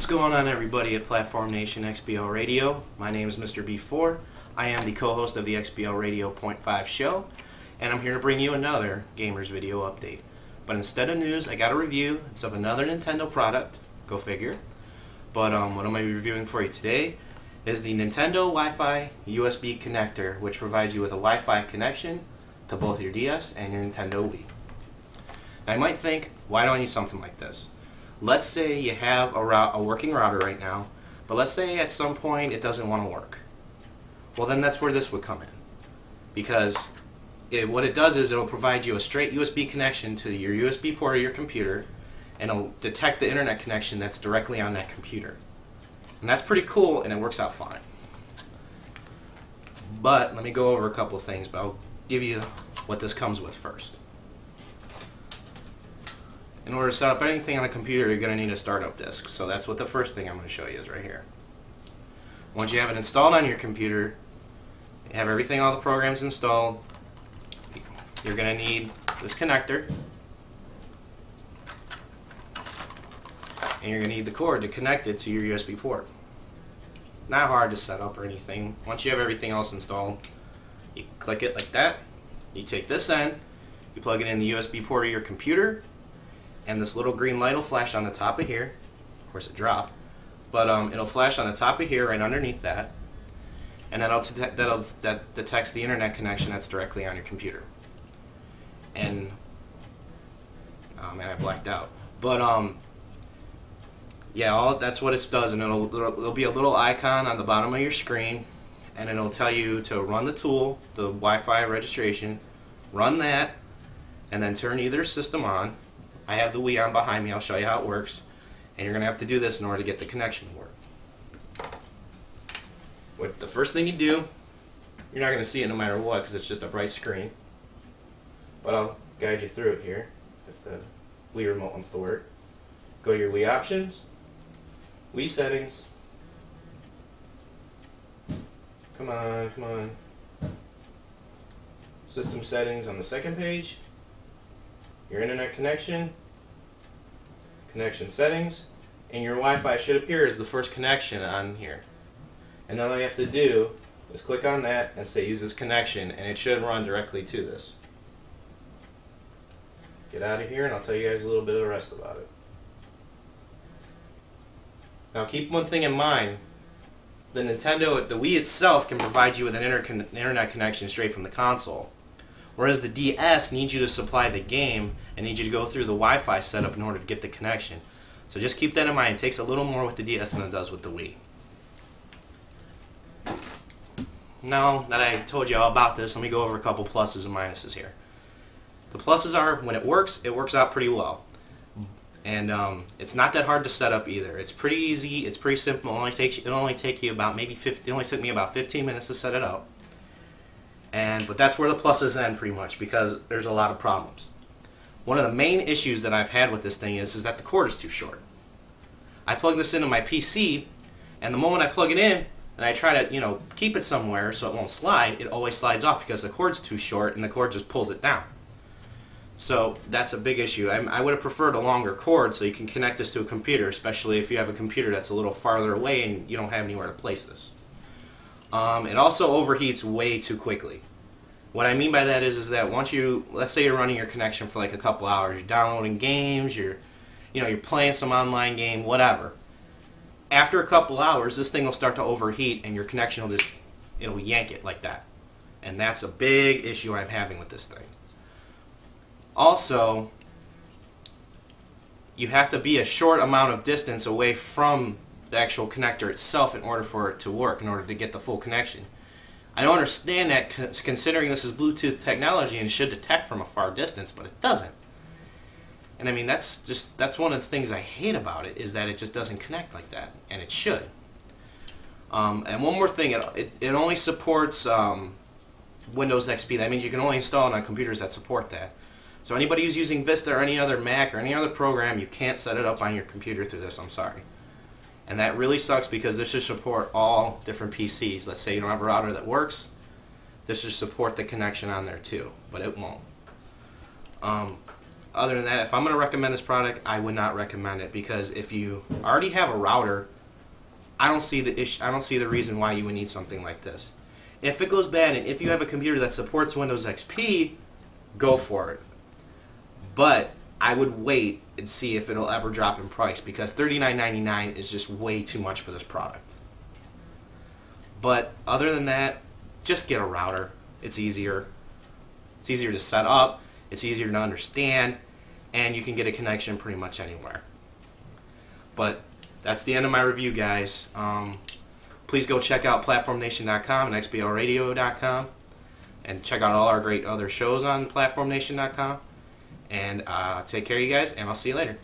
going on, everybody at Platform Nation XBL Radio? My name is Mr. B4. I am the co-host of the XBL Radio .5 show, and I'm here to bring you another Gamers Video Update. But instead of news, I got a review. It's of another Nintendo product. Go figure. But what I'm going to be reviewing for you today is the Nintendo Wi-Fi USB connector, which provides you with a Wi-Fi connection to both your DS and your Nintendo Wii. Now, you might think, why do I need something like this? Let's say you have a working router right now, but let's say at some point it doesn't want to work. Well, then that's where this would come in. Because what it does is it'll provide you a straight USB connection to your USB port of your computer, and it'll detect the internet connection that's directly on that computer. And that's pretty cool, and it works out fine. But let me go over a couple of things, but I'll give you what this comes with first. In order to set up anything on a computer, you're going to need a startup disk. So that's what the first thing I'm going to show you is right here. Once you have it installed on your computer, you have everything, all the programs installed, you're going to need this connector, and you're going to need the cord to connect it to your USB port. Not hard to set up or anything. Once you have everything else installed, you click it like that. You take this end, you plug it in the USB port of your computer, and this little green light will flash on the top of here. Of course, it dropped, but it'll flash on the top of here, right underneath that, and that detects the internet connection that's directly on your computer. And oh man, I blacked out. But yeah, that's what it does, and it'll be a little icon on the bottom of your screen, and it'll tell you to run the tool, the Wi-Fi registration, run that, and then turn either system on. I have the Wii on behind me. I'll show you how it works. And you're going to have to do this in order to get the connection to work. The first thing you do, you're not going to see it no matter what because it's just a bright screen. But I'll guide you through it here if the Wii remote wants to work. Go to your Wii options, Wii settings. Come on, come on. System settings on the second page. Your internet connection, connection settings, and your Wi-Fi should appear as the first connection on here. And then all you have to do is click on that and say use this connection, and it should run directly to this. Get out of here and I'll tell you guys a little bit of the rest about it. Now keep one thing in mind, the Wii itself can provide you with an internet connection straight from the console. Whereas the DS needs you to supply the game and needs you to go through the Wi-Fi setup in order to get the connection. So just keep that in mind. It takes a little more with the DS than it does with the Wii. Now that I told you all about this, let me go over a couple pluses and minuses here. The pluses are when it works out pretty well. And it's not that hard to set up either. It's pretty easy. It's pretty simple. It only took me about 15 minutes to set it up. But that's where the pluses end pretty much because there's a lot of problems. One of the main issues that I've had with this thing is that the cord is too short. I plug this into my PC, and the moment I plug it in and I try to keep it somewhere so it won't slide, it always slides off because the cord's too short and the cord just pulls it down. So that's a big issue. I would have preferred a longer cord so you can connect this to a computer, especially if you have a computer that's a little farther away and you don't have anywhere to place this. It also overheats way too quickly. What I mean by that is that once let's say you're running your connection for like a couple hours, you're downloading games, you're playing some online game, whatever. After a couple hours, this thing will start to overheat and your connection it'll yank it like that. And that's a big issue I'm having with this thing. Also, you have to be a short amount of distance away from the actual connector itself in order for it to work, in order to get the full connection. I don't understand that considering this is Bluetooth technology and should detect from a far distance, but it doesn't. And I mean, that's one of the things I hate about it, is that it just doesn't connect like that, and it should. And one more thing, it only supports Windows XP. That means you can only install it on computers that support that. So anybody who's using Vista or any other Mac or any other program, you can't set it up on your computer through this, I'm sorry. And that really sucks because this should support all different PCs. Let's say you don't have a router that works, this should support the connection on there too, but it won't. other than that, if I'm going to recommend this product, I would not recommend it, because if you already have a router, I don't see the issue. I don't see the reason why you would need something like this. If it goes bad, and if you have a computer that supports Windows XP, go for it. But I would wait and see if it'll ever drop in price, because $39.99 is just way too much for this product. But other than that, just get a router. It's easier. It's easier to set up. It's easier to understand, and you can get a connection pretty much anywhere. But that's the end of my review, guys. Please go check out PlatformNation.com and XBLRadio.com, and check out all our great other shows on PlatformNation.com. And take care, you guys, and I'll see you later.